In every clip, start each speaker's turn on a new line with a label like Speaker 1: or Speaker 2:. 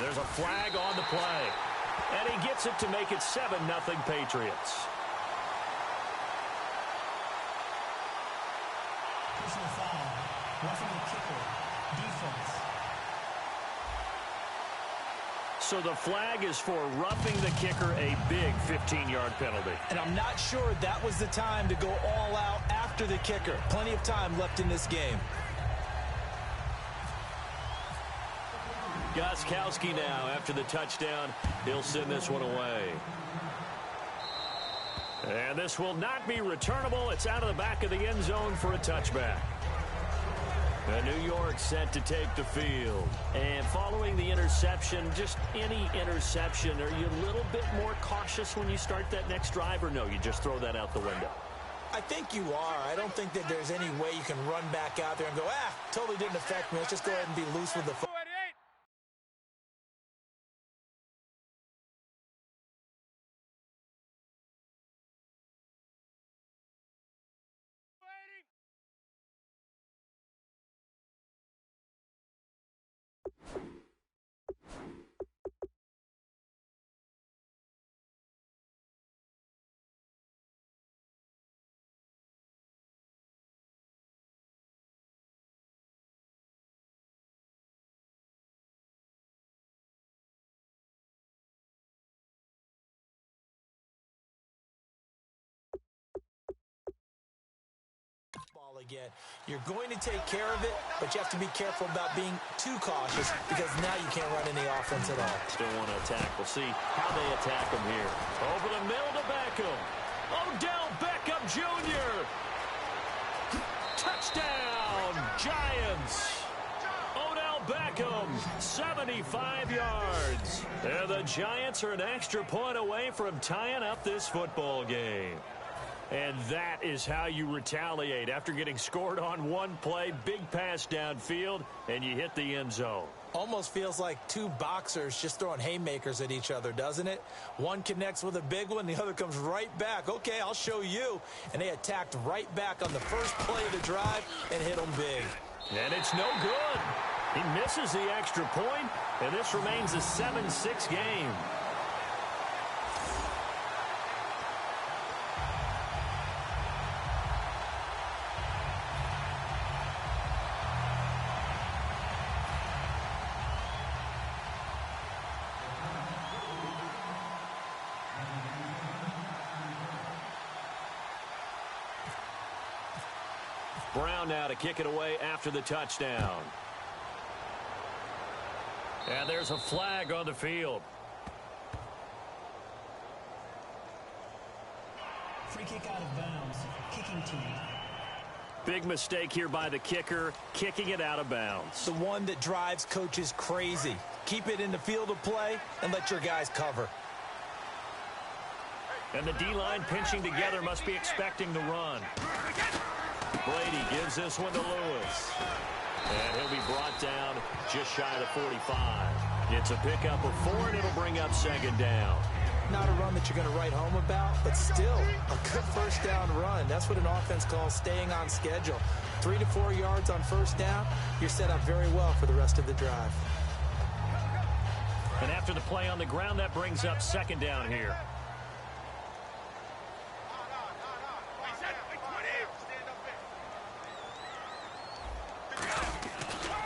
Speaker 1: there's a flag on the play. And he gets it to make it 7-0 Patriots.
Speaker 2: Personal foul. Roughing the kicker. Defense.
Speaker 1: So the flag is for roughing the kicker, a big 15-yard penalty.
Speaker 3: And I'm not sure that was the time to go all out after the kicker. Plenty of time left in this game.
Speaker 1: Gostkowski now after the touchdown. He'll send this one away. And this will not be returnable. It's out of the back of the end zone for a touchback. And New York set to take the field. And following the interception, just any interception, are you a little bit more cautious when you start that next drive, or no, you just throw that out the window?
Speaker 3: I think you are. I don't think that there's any way you can run back out there and go, totally didn't affect me. Let's just go ahead and be loose with the football. Again, you're going to take care of it, but you have to be careful about being too cautious because now you can't run any offense at all.
Speaker 1: Still want to attack. We'll see how they attack him here. Over the middle to Beckham. Odell Beckham Jr. Touchdown, Giants. Odell Beckham, 75 yards. And the Giants are an extra point away from tying up this football game. And that is how you retaliate after getting scored on one play, big pass downfield, and you hit the end zone.
Speaker 3: Almost feels like two boxers just throwing haymakers at each other, doesn't it? One connects with a big one, the other comes right back. Okay, I'll show you. And they attacked right back on the first play of the drive and hit them big.
Speaker 1: And it's no good. He misses the extra point, and this remains a 7-6 game. Brown now to kick it away after the touchdown. And there's a flag on the field.
Speaker 2: Free kick out of bounds. Kicking team.
Speaker 1: Big mistake here by the kicker, kicking it out of bounds.
Speaker 3: The one that drives coaches crazy. Keep it in the field of play and let your guys cover.
Speaker 1: And the D-line pinching together must be expecting the run. Brady gives this one to Lewis. And he'll be brought down just shy of the 45. It's a pickup of 4, and it'll bring up second down.
Speaker 3: Not a run that you're going to write home about, but still a good first down run. That's what an offense calls staying on schedule. 3 to 4 yards on first down, you're set up very well for the rest of the drive.
Speaker 1: And after the play on the ground, that brings up second down here.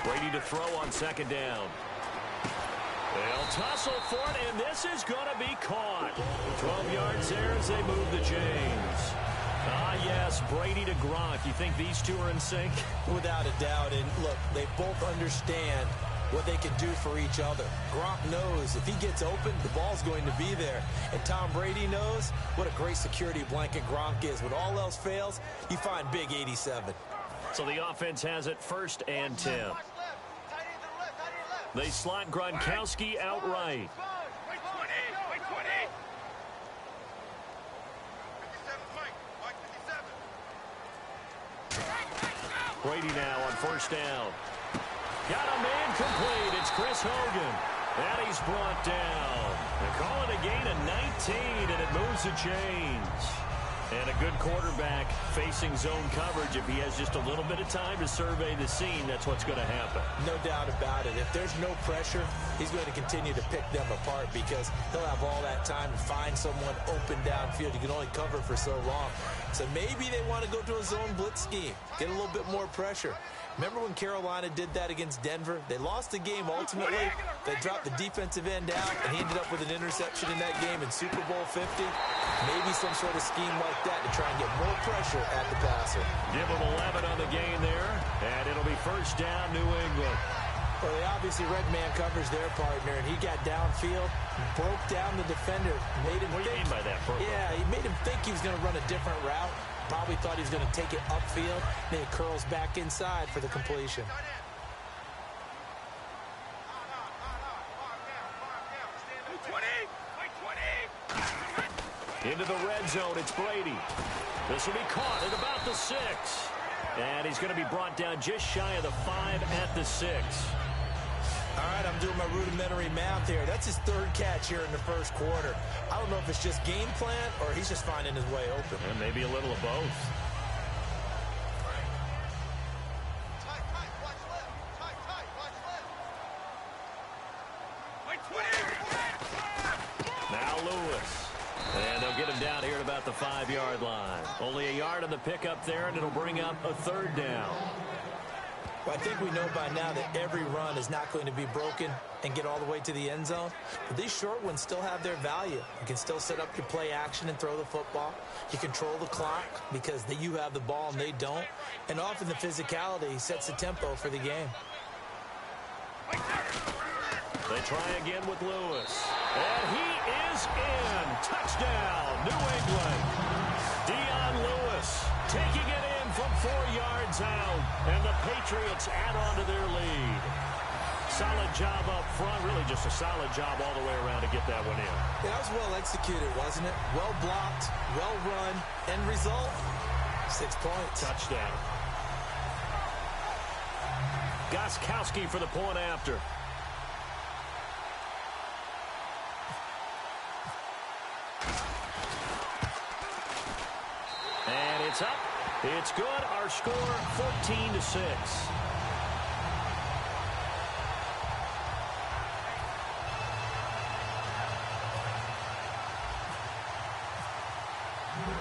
Speaker 1: Brady to throw on second down. They'll tussle for it, and this is going to be caught. 12 yards there as they move the chains. Yes, Brady to Gronk. You think these two are in sync?
Speaker 3: Without a doubt. And look, they both understand what they can do for each other. Gronk knows if he gets open, the ball's going to be there. And Tom Brady knows what a great security blanket Gronk is. When all else fails, you find big 87.
Speaker 1: So the offense has it 1st and 10. They slot Gronkowski outright. Brady now on first down. Got a man complete. It's Chris Hogan. And he's brought down. They call it a gain of 19, and it moves the chains. And a good quarterback facing zone coverage, if he has just a little bit of time to survey the scene, that's what's going to happen.
Speaker 3: No doubt about it. If there's no pressure, he's going to continue to pick them apart because he'll have all that time to find someone open downfield. You can only cover for so long. So maybe they want to go to a zone blitz scheme, get a little bit more pressure. Remember when Carolina did that against Denver? They lost the game ultimately. They dropped the defensive end out, and he ended up with an interception in that game in Super Bowl 50. Maybe some sort of scheme like that to try and get more pressure at the passer.
Speaker 1: Give him 11 on the game there, and it'll be first down, New England.
Speaker 3: Well, they obviously red man covers their partner, and he got downfield, broke down the defender, made him
Speaker 1: What do you mean by that, Purple?
Speaker 3: Yeah, he made him think he was going to run a different route. Probably thought he was going to take it upfield. Then he curls back inside for the completion.
Speaker 1: Into the red zone, it's Brady. This will be caught at about the 6. And he's going to be brought down just shy of the 5 at the 6.
Speaker 3: All right, I'm doing my rudimentary math here. That's his third catch here in the first quarter. I don't know if it's just game plan or he's just finding his way open.
Speaker 1: And maybe a little of both. Now Lewis. And they'll get him down here at about the 5-yard line. Only a yard on the pickup there, and it'll bring up a third down.
Speaker 3: Well, I think we know by now that every run is not going to be broken and get all the way to the end zone. But these short ones still have their value. You can still set up your play action and throw the football. You control the clock because you have the ball and they don't. And often the physicality sets the tempo for the game.
Speaker 1: They try again with Lewis. And he is in. Touchdown, New England. Dion Lewis taking it in from 4 yards out. And the Patriots add on to their lead. Solid job up front. Really just a solid job all the way around to get that one in.
Speaker 3: Yeah, that was well executed, wasn't it? Well blocked, well run. End result, 6 points.
Speaker 1: Touchdown. Gostkowski for the point after. And it's up. It's good. Our score, 14-6.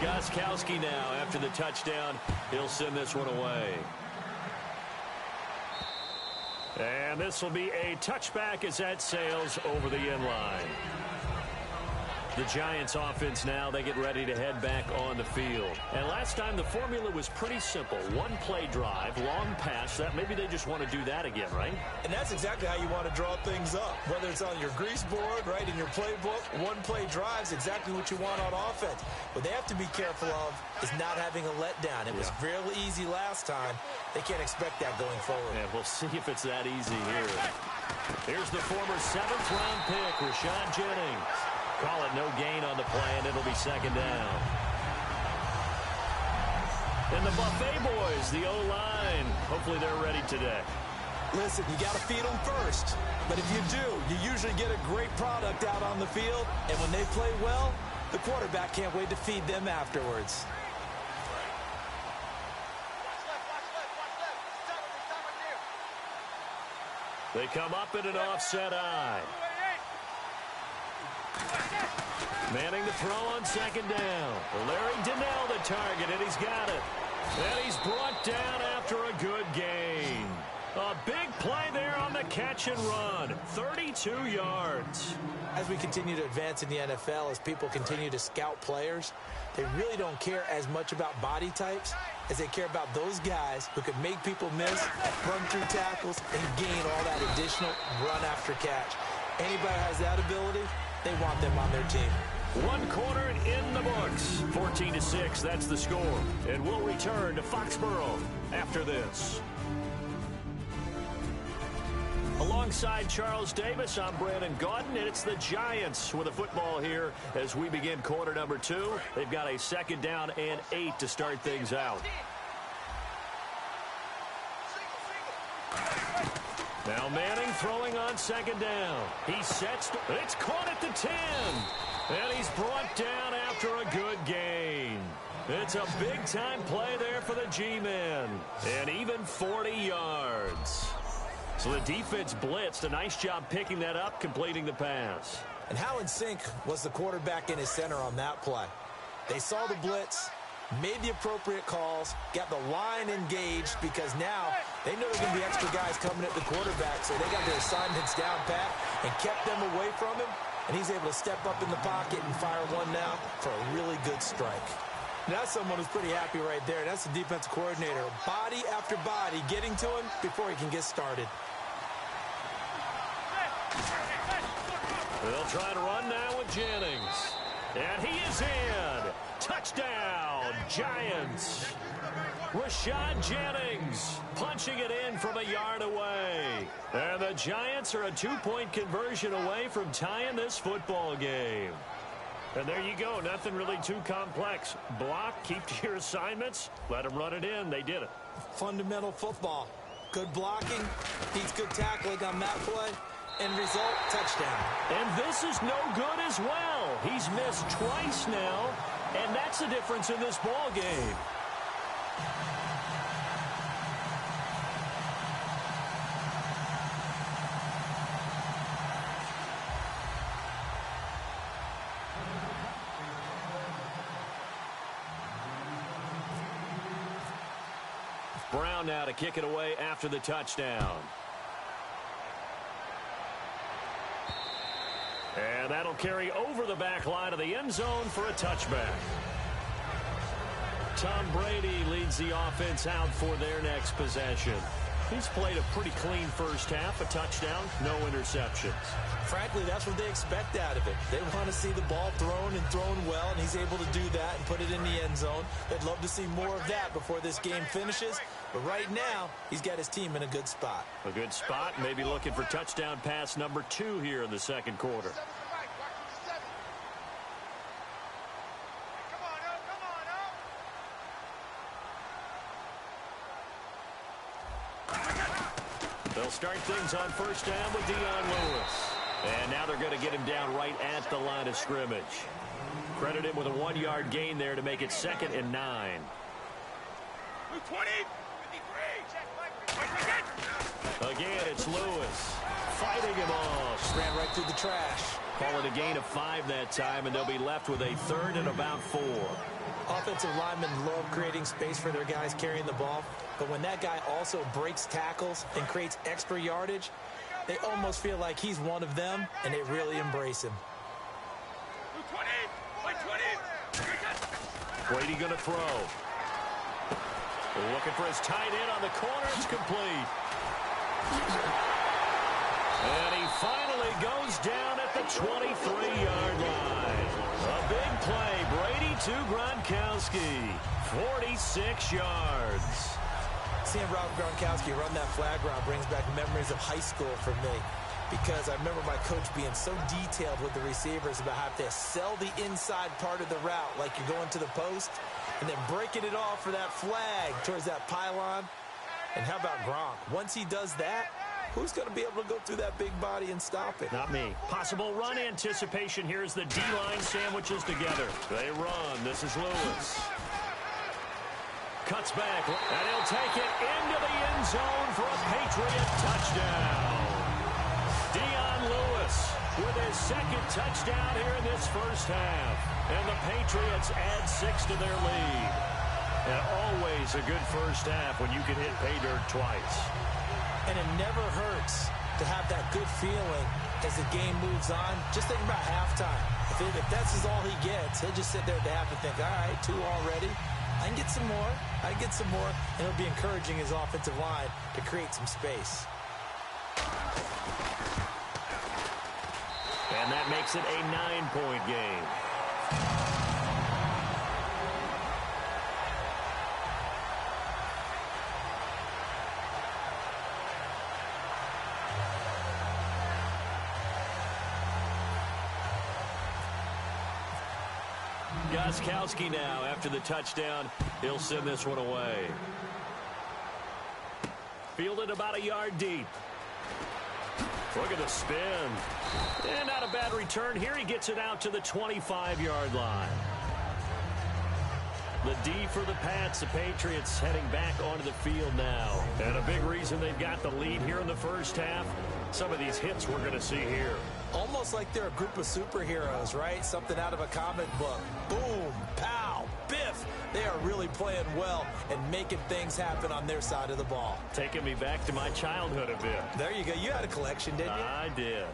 Speaker 1: Gostkowski now, after the touchdown, he'll send this one away. And this will be a touchback as that sails over the end line. The Giants offense now, they get ready to head back on the field. And last time the formula was pretty simple. One play drive, long pass. That maybe they just want to do that again, right?
Speaker 3: And that's exactly how you want to draw things up. Whether it's on your grease board, right, in your playbook, one play drive is exactly what you want on offense. What they have to be careful of is not having a letdown. It was fairly easy last time. They can't expect that going forward.
Speaker 1: Yeah, we'll see if it's that easy here. Here's the former 7th-round pick, Rashad Jennings. Call it no gain on the play, and it'll be second down. And the Buffet boys, the O-line, hopefully they're ready today.
Speaker 3: Listen, you got to feed them first. But if you do, you usually get a great product out on the field. And when they play well, the quarterback can't wait to feed them afterwards.
Speaker 1: They come up in an offset eye. Manning to throw on second down. Larry Donnell the target, and he's got it. And he's brought down after a good gain. A big play there on the catch and run. 32 yards.
Speaker 3: As we continue to advance in the NFL, as people continue to scout players, they really don't care as much about body types as they care about those guys who can make people miss, run through tackles, and gain all that additional run after catch. Anybody who has that ability, they want them on their team.
Speaker 1: One quarter in the books. 14-6, that's the score. And we'll return to Foxborough after this. Alongside Charles Davis, I'm Brandon Gaudin, and it's the Giants with a football here as we begin quarter number 2. They've got a second down and 8 to start things out. Now Manning throwing on second down. He sets, it's caught at the 10. And he's brought down after a good gain. It's a big-time play there for the G-men. And even 40 yards. So the defense blitzed. A nice job picking that up, completing the pass.
Speaker 3: And how in sync was the quarterback in his center on that play? They saw the blitz, made the appropriate calls, got the line engaged because now they know there's going to be extra guys coming at the quarterback, so they got their assignments down pat and kept them away from him, and he's able to step up in the pocket and fire one now for a really good strike. That's someone who's pretty happy right there. That's the defensive coordinator. Body after body getting to him before he can get started.
Speaker 1: They'll try to run now with Jennings. And he is in. Touchdown, Giants. Rashad Jennings punching it in from a yard away. And the Giants are a 2-point conversion away from tying this football game. And there you go. Nothing really too complex. Block, keep to your assignments, let them run it in. They did it.
Speaker 3: Fundamental football. Good blocking, beats good tackling on that play. End result, touchdown.
Speaker 1: And this is no good as well. He's missed twice now, and that's the difference in this ball game. Brown now to kick it away after the touchdown. And that'll carry over the back line of the end zone for a touchback. Tom Brady leads the offense out for their next possession. He's played a pretty clean first half, a touchdown, no interceptions.
Speaker 3: Frankly, that's what they expect out of it. They want to see the ball thrown and thrown well, and he's able to do that and put it in the end zone. They'd love to see more of that before this game finishes. But right now, he's got his team in a good spot.
Speaker 1: A good spot, maybe looking for touchdown pass number 2 here in the second quarter. They'll start things on first down with Dion Lewis. And now they're going to get him down right at the line of scrimmage. Credit him with a 1-yard gain there to make it 2nd and 9.
Speaker 4: 20, 53.
Speaker 1: Again, it's Lewis fighting him off.
Speaker 3: Ran right through the trash.
Speaker 1: Call it a gain of 5 that time, and they'll be left with a 3rd and about 4.
Speaker 3: Offensive linemen love creating space for their guys carrying the ball, but when that guy also breaks tackles and creates extra yardage, they almost feel like he's one of them, and they really embrace him.
Speaker 4: 20.
Speaker 1: Brady going to throw. Looking for his tight end on the corner. It's complete. And he finally goes down at the 23-yard line. A big play. Brady to Gronkowski. 46 yards.
Speaker 3: Seeing Rob Gronkowski run that flag route brings back memories of high school for me, because I remember my coach being so detailed with the receivers about how to sell the inside part of the route like you're going to the post, and then breaking it off for that flag towards that pylon. And how about Gronk? Once he does that, who's going to be able to go through that big body and stop it?
Speaker 1: Not me. Possible run anticipation here as the D-line sandwiches together. They run. This is Lewis. Cuts back, and he'll take it into the end zone for a Patriot touchdown. Dion Lewis with his 2nd touchdown here in this first half. And the Patriots add 6 to their lead. And always a good first half when you can hit pay dirt twice.
Speaker 3: And it never hurts to have that good feeling as the game moves on. Just think about halftime. If that's all he gets, he'll just sit there at the half and think, all right, 2 already. I can get some more. I can get some more. And it'll be encouraging his offensive line to create some space.
Speaker 1: And that makes it a 9-point game. Gostkowski now, after the touchdown, he'll send this one away. Fielded about a yard deep. Look at the spin. And not a bad return here. He gets it out to the 25-yard line. The D for the Pats. The Patriots heading back onto the field now. And a big reason they've got the lead here in the first half, some of these hits we're going to see here.
Speaker 3: Almost like they're a group of superheroes, right? Something out of a comic book. Boom, pow, biff. They are really playing well and making things happen on their side of the ball.
Speaker 1: Taking me back to my childhood a bit.
Speaker 3: There you go. You had a collection, didn't you?
Speaker 1: I did.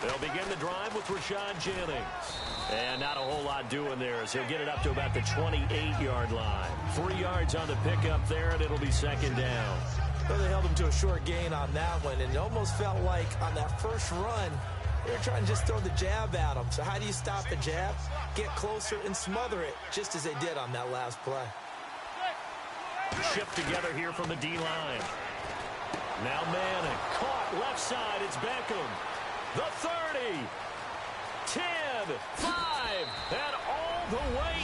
Speaker 1: They'll begin the drive with Rashad Jennings. And not a whole lot doing there as he'll get it up to about the 28-yard line. 3 yards on the pickup there, and it'll be second down.
Speaker 3: Well, they held him to a short gain on that one, and it almost felt like on that first run, they were trying to just throw the jab at him. So how do you stop the jab? Get closer and smother it, just as they did on that last play.
Speaker 1: Shift together here from the D-line. Now Manning, caught left side, it's Beckham. The 30, 10, 5, and all the way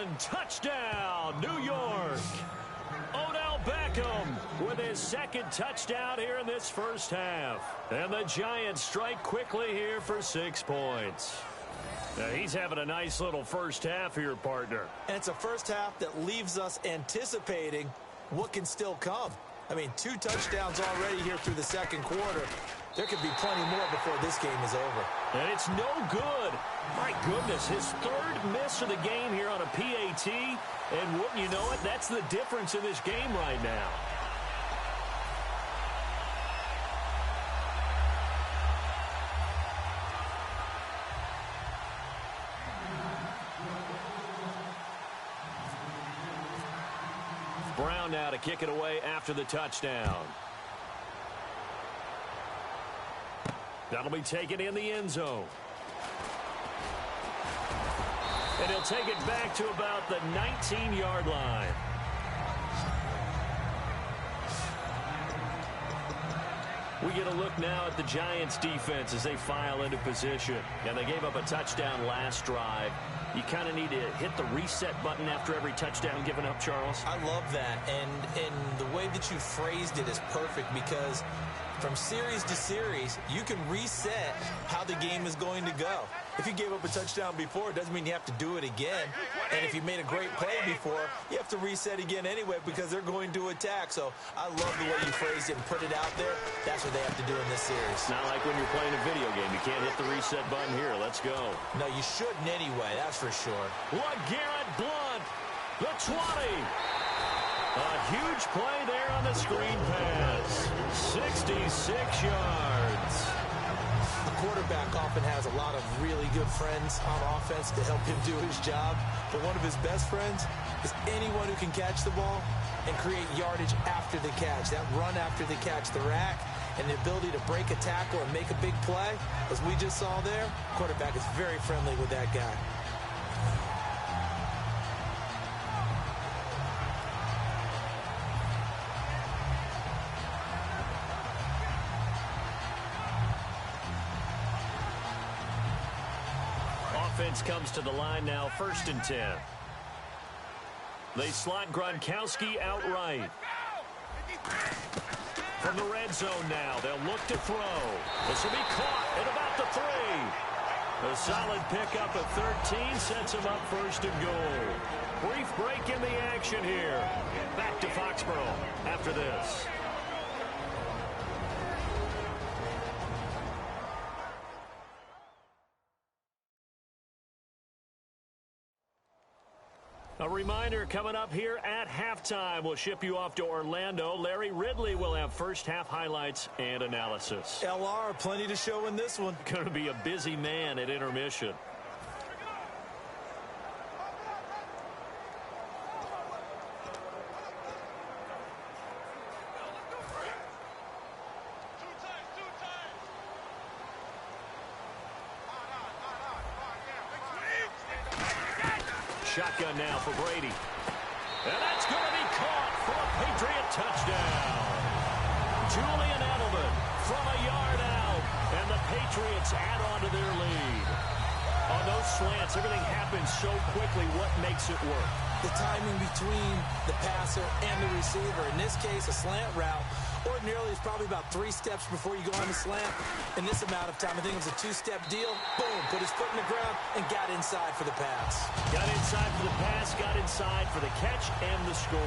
Speaker 1: in. Touchdown, New York. Odell Beckham with his second touchdown here in this first half. And the Giants strike quickly here for 6 points. Now, he's having a nice little first half here, partner.
Speaker 3: And it's a first half that leaves us anticipating what can still come. I mean, 2 touchdowns already here through the second quarter. There could be plenty more before this game is over.
Speaker 1: And it's no good. My goodness, his 3rd miss of the game here on a PAT. And wouldn't you know it, that's the difference in this game right now. Brown now to kick it away after the touchdown. That'll be taken in the end zone. And he'll take it back to about the 19-yard line. We get a look now at the Giants' defense as they file into position. And they gave up a touchdown last drive. You kind of need to hit the reset button after every touchdown given up, Charles.
Speaker 3: I love that. And the way that you phrased it is perfect because from series to series, you can reset how the game is going to go. If you gave up a touchdown before, it doesn't mean you have to do it again. And if you made a great play before, you have to reset again anyway because they're going to attack. So I love the way you phrased it and put it out there. That's what they have to do in this series.
Speaker 1: It's not like when you're playing a video game. You can't hit the reset button here. Let's go.
Speaker 3: No, you shouldn't anyway. That's for sure.
Speaker 1: LeGarrette Blount, the 20. A huge play there on the screen pass. 66 yards.
Speaker 3: The quarterback often has a lot of really good friends on offense to help him do his job. But one of his best friends is anyone who can catch the ball and create yardage after the catch. That run after the catch, the rack, and the ability to break a tackle and make a big play, as we just saw there, quarterback is very friendly with that guy.
Speaker 1: Offense comes to the line now, 1st and 10. They slot Gronkowski outright. From the red zone now, they'll look to throw. This will be caught at about the 3. A solid pickup of 13 sets him up 1st and goal. Brief break in the action here. Back to Foxborough after this. A reminder coming up here at halftime. We'll ship you off to Orlando. Larry Ridley will have first half highlights and analysis.
Speaker 3: LR, plenty to show in this one.
Speaker 1: Going to be a busy man at intermission. Shotgun now for Brady. And that's going to be caught for a Patriot touchdown. Julian Edelman from a yard out. And the Patriots add on to their lead. On those slants, everything happens so quickly. What makes it work?
Speaker 3: the timing between the passer and the receiver. In this case, a slant route ordinarily is probably about 3 steps before you go on the slant. In this amount of time, I think it was a 2-step deal. Boom, put his foot in the ground and got inside for the pass.
Speaker 1: Got inside for the pass, got inside for the catch and the score.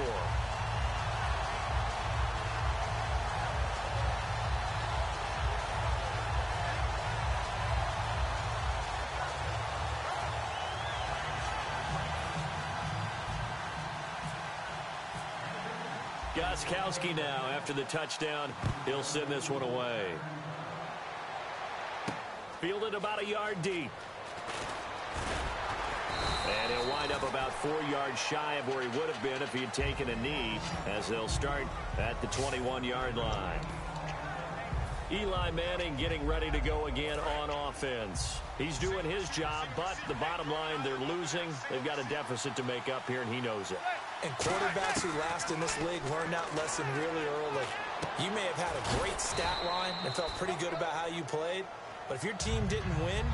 Speaker 1: Gostkowski now after the touchdown. He'll send this one away. Fielded about a yard deep. And he'll wind up about 4 yards shy of where he would have been if he had taken a knee, as they'll start at the 21-yard line. Eli Manning getting ready to go again on offense. He's doing his job, but the bottom line, they're losing. They've got a deficit to make up here, and he knows it.
Speaker 3: And quarterbacks who last in this league learn that lesson really early. You may have had a great stat line and felt pretty good about how you played, but if your team didn't win,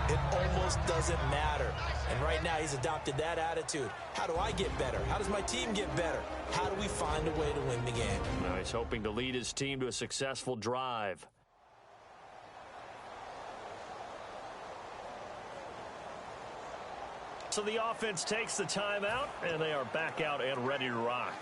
Speaker 3: it almost doesn't matter. And right now, he's adopted that attitude. How do I get better? How does my team get better? How do we find a way to win the game?
Speaker 1: Now he's hoping to lead his team to a successful drive. So the offense takes the timeout, and they are back out and ready to rock.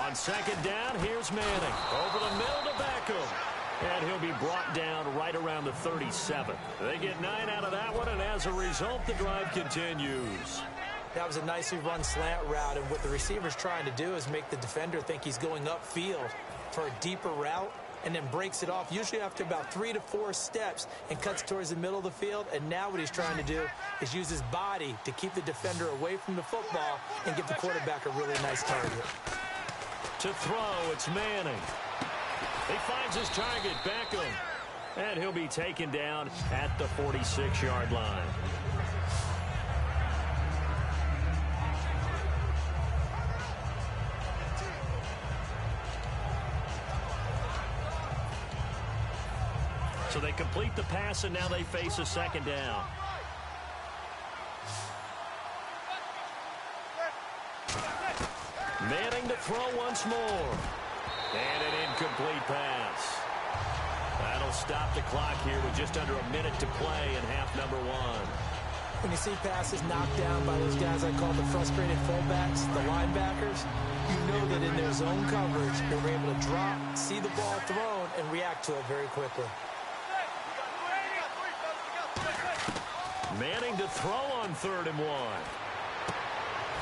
Speaker 1: On second down, here's Manning. Over the middle to Beckham. And he'll be brought down right around the 37. They get 9 out of that one, and as a result, the drive continues.
Speaker 3: That was a nicely run slant route, and what the receiver's trying to do is make the defender think he's going upfield for a deeper route, and then breaks it off, usually after about 3 to 4 steps, and cuts towards the middle of the field. And now what he's trying to do is use his body to keep the defender away from the football and give the quarterback a really nice target.
Speaker 1: To throw, it's Manning. He finds his target, Beckham, and he'll be taken down at the 46-yard line. So they complete the pass, and now they face a second down. Manning to throw once more. And an incomplete pass. That'll stop the clock here with just under a minute to play in half number 1.
Speaker 3: When you see passes knocked down by those guys I call the frustrated fullbacks, the linebackers, you know that in their zone coverage, they were able to drop, see the ball thrown, and react to it very quickly.
Speaker 1: Manning to throw on 3rd and 1.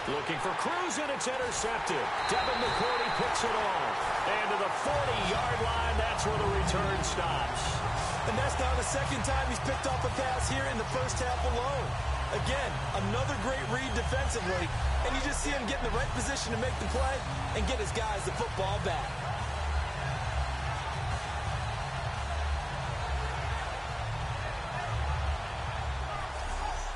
Speaker 1: Looking for Cruz, and it's intercepted. Devin McCourty picks it off. And to the 40-yard line, that's where the return stops.
Speaker 3: And that's now the second time he's picked off a pass here in the first half alone. Again, another great read defensively. And you just see him get in the right position to make the play and get his guys the football back.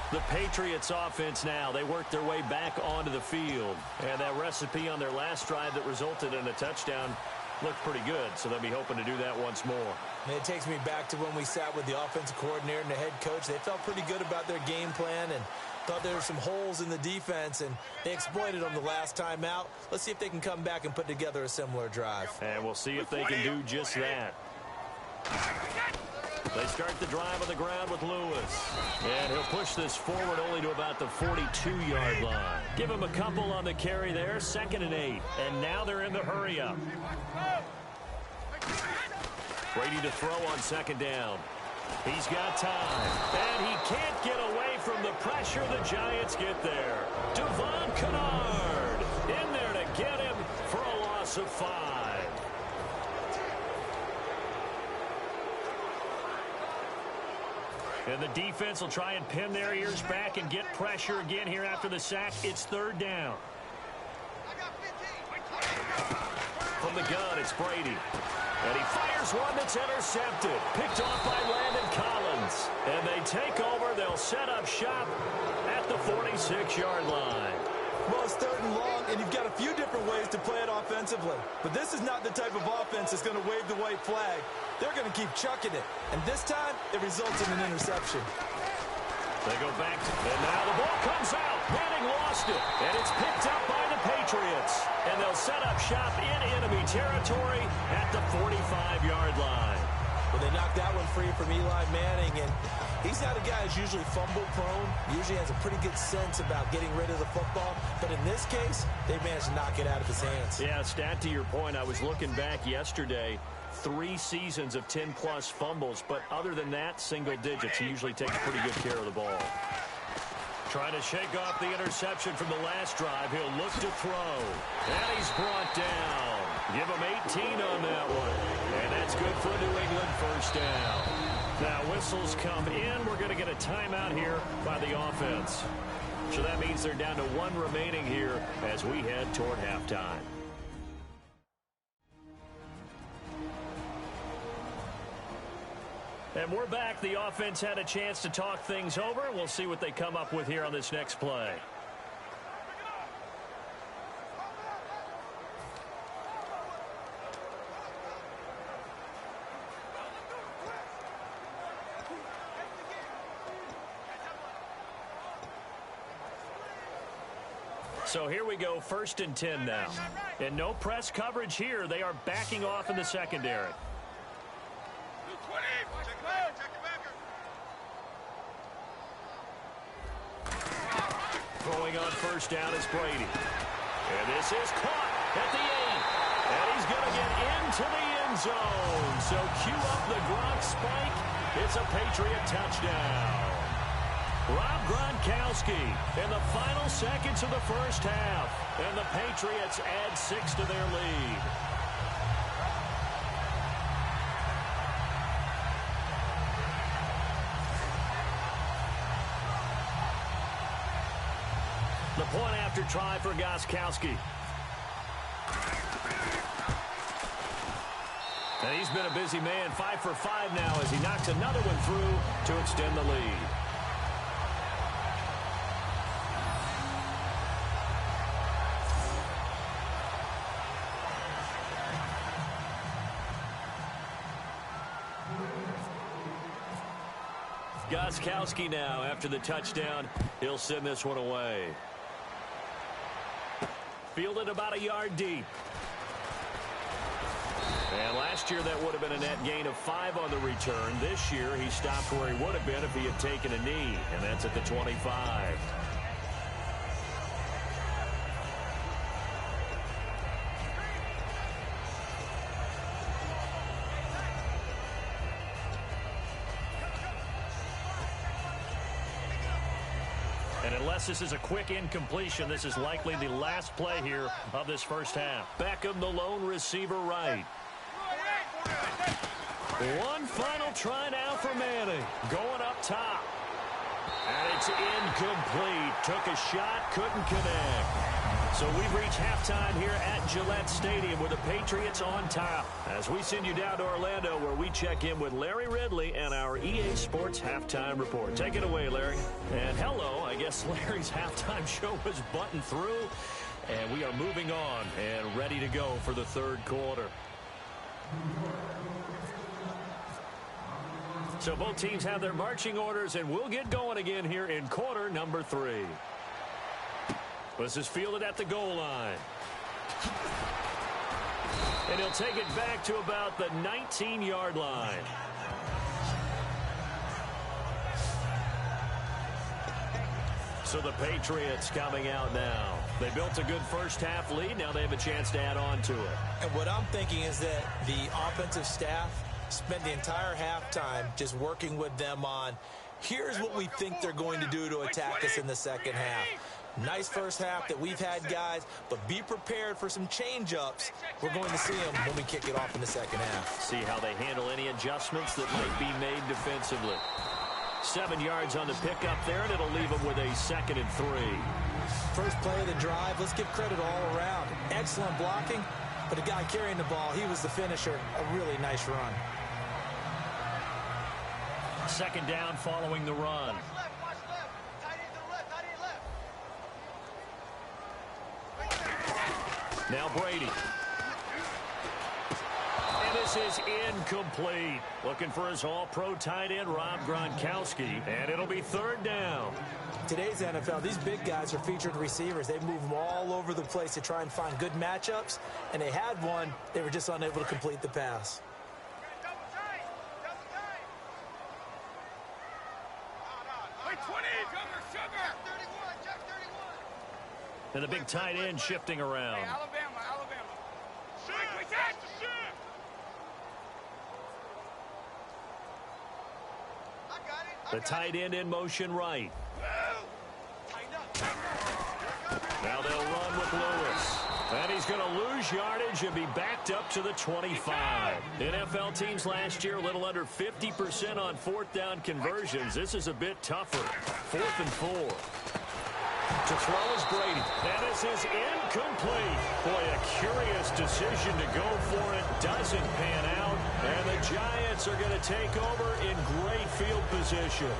Speaker 1: The Patriots offense now, they work their way back onto the field. And that recipe on their last drive that resulted in a touchdown looked pretty good, so they'll be hoping to do that once more.
Speaker 3: And it takes me back to when we sat with the offensive coordinator and the head coach. They felt pretty good about their game plan and thought there were some holes in the defense, and they exploited them the last time out. Let's see if they can come back and put together a similar drive.
Speaker 1: And we'll see if they can do just that. They start the drive on the ground with Lewis. And he'll push this forward only to about the 42-yard line. Give him a couple on the carry there, 2nd and 8. And now they're in the hurry-up. Brady to throw on 2nd down. He's got time. And he can't get away from the pressure. The Giants get there. Devon Kennard in there to get him for a loss of 5. And the defense will try and pin their ears back and get pressure again here after the sack. It's 3rd down. From the gun, it's Brady. And he fires one that's intercepted. Picked off by Landon Collins. And they take over. They'll set up shop at the 46-yard line.
Speaker 3: Well, it's 3rd and long, and you've got a few different ways to play it offensively. But this is not the type of offense that's going to wave the white flag. They're going to keep chucking it. And this time, it results in an interception.
Speaker 1: They go back, and now the ball comes out. Manning lost it, and it's picked up by the Patriots. And they'll set up shop in enemy territory at the 45-yard line.
Speaker 3: Well, they knocked that one free from Eli Manning, and he's not a guy who's usually fumble-prone. Usually has a pretty good sense about getting rid of the football. But in this case, they managed to knock it out of his hands.
Speaker 1: Yeah, stat to your point, I was looking back yesterday. 3 seasons of 10-plus fumbles, but other than that, single digits. He usually takes pretty good care of the ball. Trying to shake off the interception from the last drive. He'll look to throw. And he's brought down. Give him 18 on that one. And that's good for a New England first down. Now whistles come in. We're going to get a timeout here by the offense. So that means they're down to 1 remaining here as we head toward halftime. And we're back. The offense had a chance to talk things over. We'll see what they come up with here on this next play. So here we go, 1st and 10 now. And no press coverage here. They are backing off in the secondary. Throwing on 1st down is Brady. And this is caught at the 8. And he's going to get into the end zone. So cue up the Gronk spike. It's a Patriot touchdown. Rob Gronkowski in the final seconds of the first half. And the Patriots add 6 to their lead. The point after try for Gronkowski. And he's been a busy man, 5 for 5 now as he knocks another one through to extend the lead. Gronkowski now after the touchdown. He'll send this one away. Fielded about a yard deep. And last year that would have been a net gain of 5 on the return. This year he stopped where he would have been if he had taken a knee. And that's at the 25. And unless this is a quick incompletion, this is likely the last play here of this first half. Beckham, the lone receiver right. One final try now for Manning. Going up top. And it's incomplete. Took a shot, couldn't connect. So we've reached halftime here at Gillette Stadium with the Patriots on top. As we send you down to Orlando where we check in with Larry Ridley and our EA Sports Halftime Report. Take it away, Larry. And hello, I guess Larry's halftime show was buttoned through. And we are moving on and ready to go for the third quarter. So both teams have their marching orders, and we'll get going again here in quarter number 3. This is fielded at the goal line. And he'll take it back to about the 19-yard line. So the Patriots coming out now. They built a good first half lead. Now they have a chance to add on to it.
Speaker 3: And what I'm thinking is that the offensive staff spent the entire halftime just working with them on, here's what we think they're going to do to attack us in the second half. Nice first half that we've had, guys, but be prepared for some change-ups. We're going to see them when we kick it off in the second half.
Speaker 1: See how they handle any adjustments that might be made defensively. 7 yards on the pickup there, and it'll leave them with a 2nd and 3.
Speaker 3: First play of the drive, let's give credit all around. Excellent blocking, but the guy carrying the ball, he was the finisher. A really nice run.
Speaker 1: 2nd down following the run. Now Brady. And this is incomplete. Looking for his all-pro tight end, Rob Gronkowski. And it'll be third down.
Speaker 3: Today's NFL, these big guys are featured receivers. They move them all over the place to try and find good matchups. And they had one. They were just unable to complete the pass.
Speaker 1: And the big tight end shifting around.
Speaker 4: Hey, Alabama.
Speaker 1: The tight end in motion right. Now they'll run with Lewis. And he's going to lose yardage and be backed up to the 25. NFL teams last year a little under 50% on fourth down conversions. This is a bit tougher. 4th and 4. To throw is Brady. And this is incomplete. Boy, a curious decision to go for it. Doesn't pan out. And the Giants are going to take over in great field position.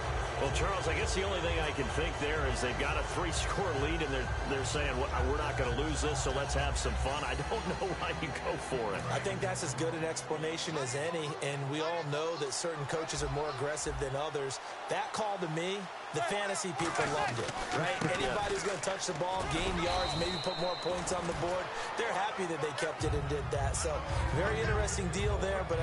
Speaker 1: Well, Charles, I guess the only thing I can think there is they've got a 3-score lead, and they're saying, well, we're not going to lose this, so let's have some fun. I don't know why you go for it.
Speaker 3: I think that's as good an explanation as any, and we all know that certain coaches are more aggressive than others. That call to me, the fantasy people loved it, right? Anybody who's going to touch the ball, gain yards, maybe put more points on the board, they're happy that they kept it and did that. So very interesting deal there, but